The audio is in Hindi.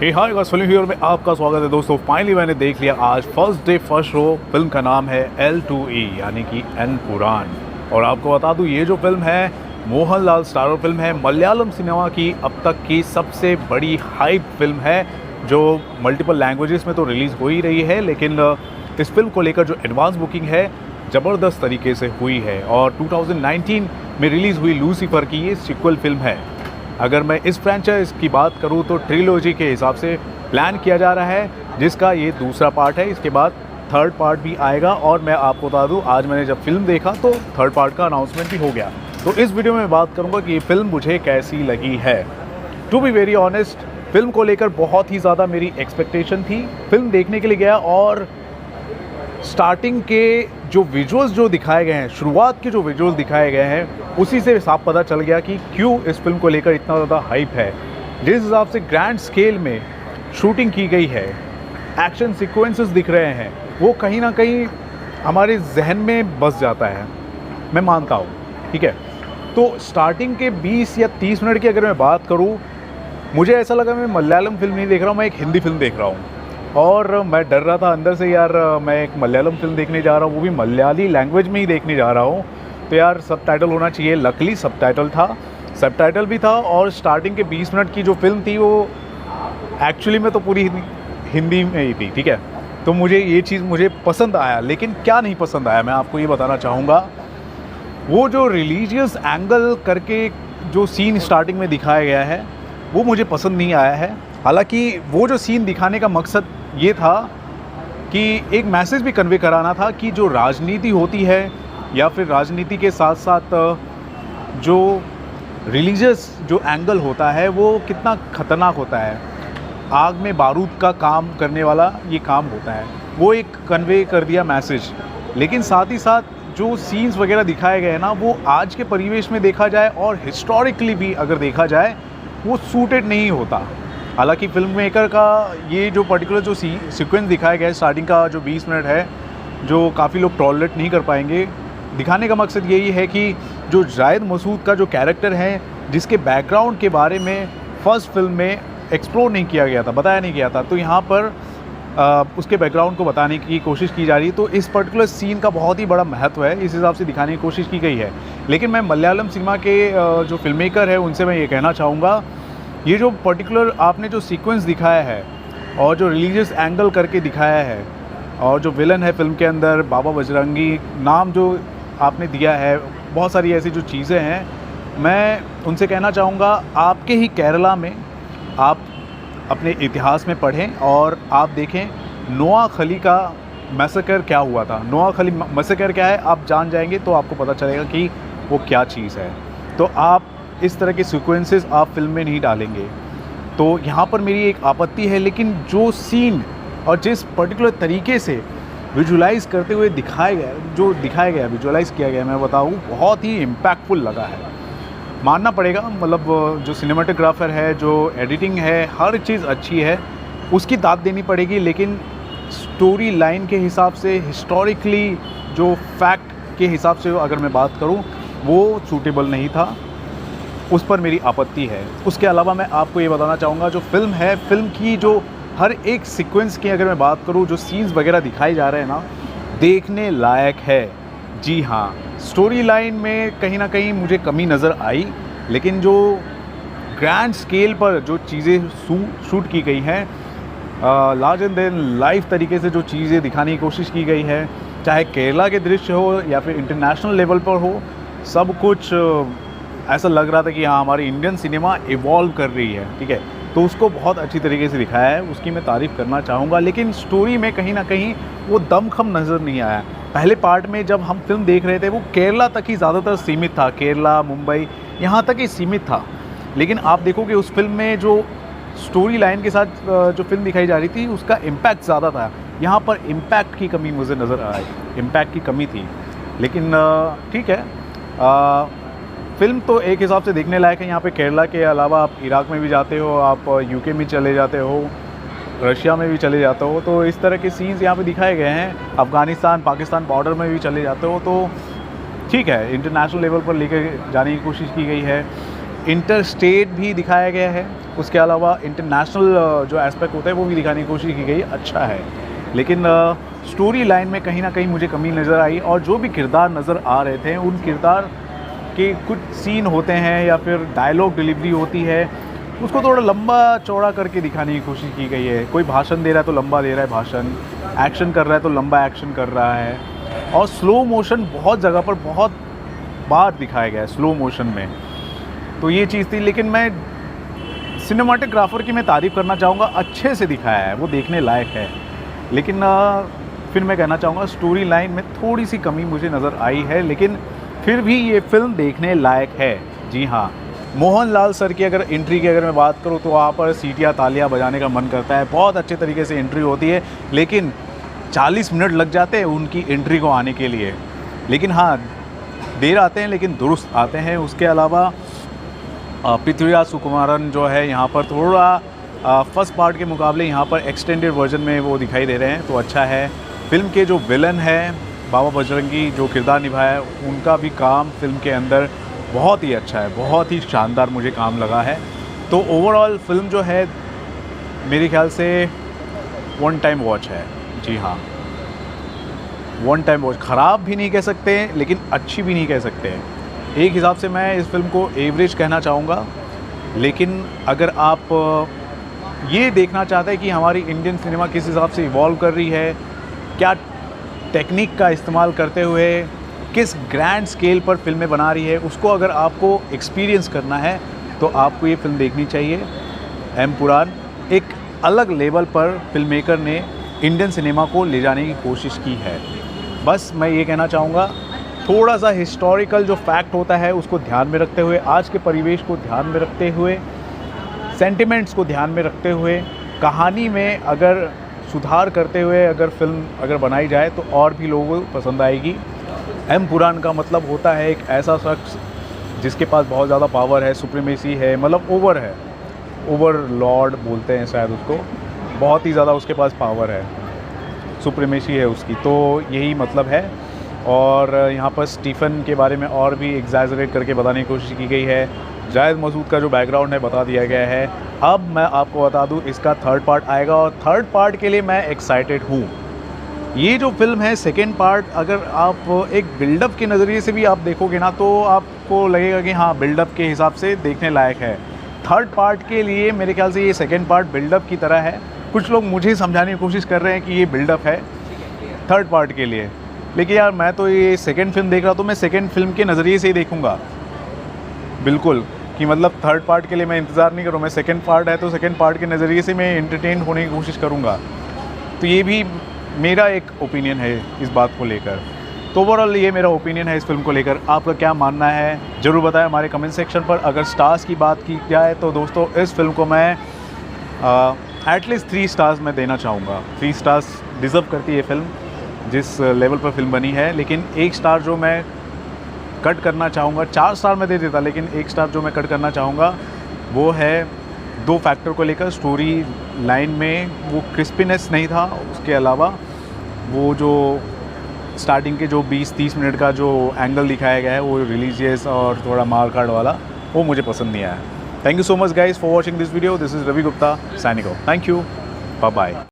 Hey hi guys, film here में आपका स्वागत है दोस्तों। फाइनली मैंने देख लिया आज first day first show. Film का नाम है L2E यानी कि एन पुराण। और आपको बता दूं, ये जो फिल्म है मोहनलाल स्टारर फिल्म है। मलयालम सिनेमा की अब तक की सबसे बड़ी हाइप फिल्म है, जो मल्टीपल लैंग्वेजेस में तो रिलीज़ हो ही रही है, लेकिन इस फिल्म को लेकर जो एडवांस बुकिंग है ज़बरदस्त तरीके से हुई है। और 2019 में रिलीज़ हुई लूसीफर की ये सीक्वल फिल्म है। अगर मैं इस फ्रेंचाइज की बात करूं तो ट्रिलॉजी के हिसाब से प्लान किया जा रहा है, जिसका ये दूसरा पार्ट है। इसके बाद थर्ड पार्ट भी आएगा। और मैं आपको बता दूं, आज मैंने जब फिल्म देखा तो थर्ड पार्ट का अनाउंसमेंट भी हो गया। तो इस वीडियो में बात करूंगा कि ये फिल्म मुझे कैसी लगी है। To be very honest, film को लेकर बहुत ही ज़्यादा मेरी एक्सपेक्टेशन थी। फिल्म देखने के लिए गया और स्टार्टिंग के जो विजुअल्स जो दिखाए गए हैं, शुरुआत के जो विजुअल्स दिखाए गए हैं, उसी से साफ पता चल गया कि क्यों इस फिल्म को लेकर इतना ज़्यादा हाइप है। जिस हिसाब से ग्रैंड स्केल में शूटिंग की गई है, एक्शन सीक्वेंसेस दिख रहे हैं, वो कहीं ना कहीं हमारे जहन में बस जाता है, मैं मानता हूँ। ठीक है, तो स्टार्टिंग के 20 या 30 मिनट की अगर मैं बात करूँ, मुझे ऐसा लगा मैं मलयालम फिल्म नहीं देख रहा हूँ, मैं एक हिंदी फिल्म देख रहा हूँ। और मैं डर रहा था अंदर से, यार मैं एक मलयालम फिल्म देखने जा रहा हूँ, वो भी मलयाली लैंग्वेज में ही देखने जा रहा हूँ, तो यार सबटाइटल होना चाहिए। लकली सबटाइटल था, सबटाइटल भी था। और स्टार्टिंग के 20 मिनट की जो फिल्म थी वो एक्चुअली में तो पूरी हिंदी में ही थी। ठीक है, तो मुझे ये चीज़ मुझे पसंद आया। लेकिन क्या नहीं पसंद आया, मैं आपको ये बताना चाहूँगा। वो जो रिलीजियस एंगल करके जो सीन स्टार्टिंग में दिखाया गया है, वो मुझे पसंद नहीं आया है। हालांकि वो जो सीन दिखाने का मकसद ये था कि एक मैसेज भी कन्वे कराना था कि जो राजनीति होती है, या फिर राजनीति के साथ साथ जो रिलीजियस जो एंगल होता है, वो कितना ख़तरनाक होता है। आग में बारूद का काम करने वाला ये काम होता है, वो एक कन्वे कर दिया मैसेज। लेकिन साथ ही साथ जो सीन्स वगैरह दिखाए गए हैं ना, वो आज के परिवेश में देखा जाए और हिस्टोरिकली भी अगर देखा जाए, वो सूटेड नहीं होता। हालांकि फिल्म मेकर का ये जो पर्टिकुलर जो सीक्वेंस दिखाया गया है, स्टार्टिंग का जो 20 मिनट है, जो काफ़ी लोग टॉलरेट नहीं कर पाएंगे, दिखाने का मकसद यही है कि जो जायद मसूद का जो कैरेक्टर है, जिसके बैकग्राउंड के बारे में फर्स्ट फिल्म में एक्सप्लोर नहीं किया गया था, बताया नहीं गया था, तो यहाँ पर उसके बैकग्राउंड को बताने की कोशिश की जा रही है। तो इस पर्टिकुलर सीन का बहुत ही बड़ा महत्व है, इस हिसाब से दिखाने की कोशिश की गई है। लेकिन मैं मलयालम सिनेमा के जो फिल्म मेकर है, उनसे मैं ये कहना चाहूँगा, ये जो पर्टिकुलर आपने जो सीक्वेंस दिखाया है और जो रिलीजियस एंगल करके दिखाया है, और जो विलन है फिल्म के अंदर बाबा बजरंगी नाम जो आपने दिया है, बहुत सारी ऐसी जो चीज़ें हैं, मैं उनसे कहना चाहूँगा, आपके ही केरला में आप अपने इतिहास में पढ़ें और आप देखें नोआखली का मैसेकर क्या हुआ था। नोआखली मैसेकर क्या है, आप जान जाएंगे तो आपको पता चलेगा कि वो क्या चीज़ है। तो आप इस तरह के सीक्वेंसेस आप फिल्म में नहीं डालेंगे। तो यहाँ पर मेरी एक आपत्ति है। लेकिन जो सीन और जिस पर्टिकुलर तरीके से विजुलाइज करते हुए दिखाया गया विजुलाइज किया गया, मैं बताऊँ, बहुत ही इम्पैक्टफुल लगा है। मानना पड़ेगा, मतलब जो सिनेमाटोग्राफर है, जो एडिटिंग है, हर चीज़ अच्छी है, उसकी दाद देनी पड़ेगी। लेकिन स्टोरी लाइन के हिसाब से, हिस्टोरिकली जो फैक्ट के हिसाब से अगर मैं बात करूँ, वो सूटेबल नहीं था, उस पर मेरी आपत्ति है। उसके अलावा मैं आपको ये बताना चाहूँगा, जो फिल्म है, फिल्म की जो हर एक सीक्वेंस की अगर मैं बात करूँ, जो सीन्स वगैरह दिखाए जा रहे हैं ना, देखने लायक है। जी हाँ, स्टोरी लाइन में कहीं ना कहीं मुझे कमी नज़र आई, लेकिन जो ग्रैंड स्केल पर जो चीज़ें शूट की गई हैं, लार्जर देन लाइफ तरीके से जो चीज़ें दिखाने की कोशिश की गई है, चाहे केरला के दृश्य हो या फिर इंटरनेशनल लेवल पर हो, सब कुछ ऐसा लग रहा था कि हाँ, हमारी इंडियन सिनेमा इवॉल्व कर रही है। ठीक है, तो उसको बहुत अच्छी तरीके से दिखाया है, उसकी मैं तारीफ़ करना चाहूँगा। लेकिन स्टोरी में कहीं ना कहीं वो दमखम नज़र नहीं आया। पहले पार्ट में जब हम फिल्म देख रहे थे, वो केरला तक ही ज़्यादातर सीमित था, केरला, मुंबई, यहाँ तक ही सीमित था। लेकिन आप देखोगे उस फिल्म में जो स्टोरी लाइन के साथ जो फिल्म दिखाई जा रही थी, उसका इम्पैक्ट ज़्यादा था। यहाँ पर इम्पैक्ट की कमी मुझे नज़र आई, इम्पैक्ट की कमी थी। लेकिन ठीक है, फ़िल्म तो एक हिसाब से देखने लायक है। यहाँ पे केरला के अलावा आप इराक में भी जाते हो, आप यूके में चले जाते हो, रशिया में भी चले जाते हो, तो इस तरह के सीन्स यहाँ पे दिखाए गए हैं। अफ़गानिस्तान पाकिस्तान बॉर्डर में भी चले जाते हो, तो ठीक है, इंटरनेशनल लेवल पर लेकर जाने की कोशिश की गई है। इंटर स्टेट भी दिखाया गया है, उसके अलावा इंटरनेशनल जो एस्पेक्ट होता है वो भी दिखाने की कोशिश की गई, अच्छा है। लेकिन स्टोरी लाइन में कहीं ना कहीं मुझे कमी नज़र आई, और जो भी किरदार नज़र आ रहे थे उन किरदार के कुछ सीन होते हैं या फिर डायलॉग डिलीवरी होती है, उसको थोड़ा लंबा चौड़ा करके दिखाने की कोशिश की गई है। कोई भाषण दे रहा है तो लंबा दे रहा है भाषण, एक्शन कर रहा है तो लंबा एक्शन कर रहा है, और स्लो मोशन बहुत जगह पर बहुत बार दिखाया गया है स्लो मोशन में, तो ये चीज़ थी। लेकिन मैं सिनेमाटोग्राफर की मैं तारीफ़ करना चाहूँगा, अच्छे से दिखाया है, वो देखने लायक है। लेकिन फिर मैं कहना चाहूँगा स्टोरी लाइन में थोड़ी सी कमी मुझे नज़र आई है, लेकिन फिर भी ये फ़िल्म देखने लायक है। जी हाँ, मोहनलाल सर की अगर एंट्री की अगर मैं बात करूँ तो वहाँ पर सीटियाँ तालियाँ बजाने का मन करता है, बहुत अच्छे तरीके से एंट्री होती है, लेकिन 40 मिनट लग जाते हैं उनकी एंट्री को आने के लिए। लेकिन हाँ, देर आते हैं लेकिन दुरुस्त आते हैं। उसके अलावा पृथ्वीराज सुकुमारन जो है यहाँ पर थोड़ा फर्स्ट पार्ट के मुकाबले यहाँ पर एक्सटेंडेड वर्जन में वो दिखाई दे रहे हैं, तो अच्छा है। फिल्म के जो विलन है बाबा बजरंगी जो किरदार निभाया है, उनका भी काम फिल्म के अंदर बहुत ही अच्छा है, बहुत ही शानदार मुझे काम लगा है। तो ओवरऑल फिल्म जो है मेरे ख्याल से वन टाइम वॉच है। जी हाँ, वन टाइम वॉच, ख़राब भी नहीं कह सकते लेकिन अच्छी भी नहीं कह सकते। एक हिसाब से मैं इस फिल्म को एवरेज कहना चाहूँगा। लेकिन अगर आप ये देखना चाहते हैं कि हमारी इंडियन सिनेमा किस हिसाब से इवॉल्व कर रही है, क्या टेक्निक का इस्तेमाल करते हुए किस ग्रैंड स्केल पर फिल्में बना रही है, उसको अगर आपको एक्सपीरियंस करना है तो आपको ये फ़िल्म देखनी चाहिए। एम पुराण एक अलग लेवल पर फिल्म मेकर ने इंडियन सिनेमा को ले जाने की कोशिश की है। बस मैं ये कहना चाहूँगा, थोड़ा सा हिस्टोरिकल जो फैक्ट होता है उसको ध्यान में रखते हुए, आज के परिवेश को ध्यान में रखते हुए, सेंटिमेंट्स को ध्यान में रखते हुए, कहानी में अगर सुधार करते हुए अगर फिल्म अगर बनाई जाए तो और भी लोगों को पसंद आएगी। एम पुराण का मतलब होता है एक ऐसा शख्स जिसके पास बहुत ज़्यादा पावर है, सुप्रीमेसी है, मतलब ओवर है, ओवर लॉर्ड बोलते हैं शायद उसको, बहुत ही ज़्यादा उसके पास पावर है, सुप्रीमेसी है उसकी, तो यही मतलब है। और यहाँ पर स्टीफन के बारे में और भी एग्जैजरेट करके बताने की कोशिश की गई है। जायद मसूद का जो बैकग्राउंड है बता दिया गया है। अब मैं आपको बता दूँ, इसका थर्ड पार्ट आएगा और थर्ड पार्ट के लिए मैं एक्साइटेड हूँ। ये जो फिल्म है सेकेंड पार्ट, अगर आप एक बिल्डअप के नज़रिए से भी आप देखोगे ना तो आपको लगेगा कि हाँ, बिल्डअप के हिसाब से देखने लायक है। थर्ड पार्ट के लिए मेरे ख्याल से ये सेकेंड पार्ट बिल्डअप की तरह है। कुछ लोग मुझे समझाने की कोशिश कर रहे हैं कि ये बिल्डअप है थर्ड पार्ट के लिए, लेकिन यार मैं तो ये सेकेंड फिल्म देख रहा, तो मैं सेकेंड फिल्म के नज़रिए से ही देखूँगा बिल्कुल, कि मतलब थर्ड पार्ट के लिए मैं इंतज़ार नहीं करूँ। मैं सेकेंड पार्ट है तो सेकेंड पार्ट के नज़रिए से मैं एंटरटेन होने की कोशिश करूँगा। तो ये भी मेरा एक ओपिनियन है इस बात को लेकर। तो ओवरऑल ये मेरा ओपिनियन है इस फिल्म को लेकर। आपका क्या मानना है ज़रूर बताएं हमारे कमेंट सेक्शन पर। अगर स्टार्स की बात की जाए तो दोस्तों इस फिल्म को मैं एटलीस्ट 3 स्टार्स मैं देना चाहूँगा। 3 स्टार्स डिज़र्व करती है फिल्म, जिस लेवल पर फिल्म बनी है। लेकिन 1 स्टार जो मैं कट करना चाहूँगा, 4 स्टार मैं दे देता, लेकिन 1 स्टार जो मैं कट करना चाहूँगा वो है 2 फैक्टर को लेकर। स्टोरी लाइन में वो क्रिस्पीनेस नहीं था, उसके अलावा वो जो स्टार्टिंग के जो 20-30 मिनट का जो एंगल दिखाया गया है वो रिलीजियस और थोड़ा मार काट वाला, वो मुझे पसंद नहीं आया। Thank you so much guys for watching this video. This is Ravi Gupta signing off. Thank you, bye bye.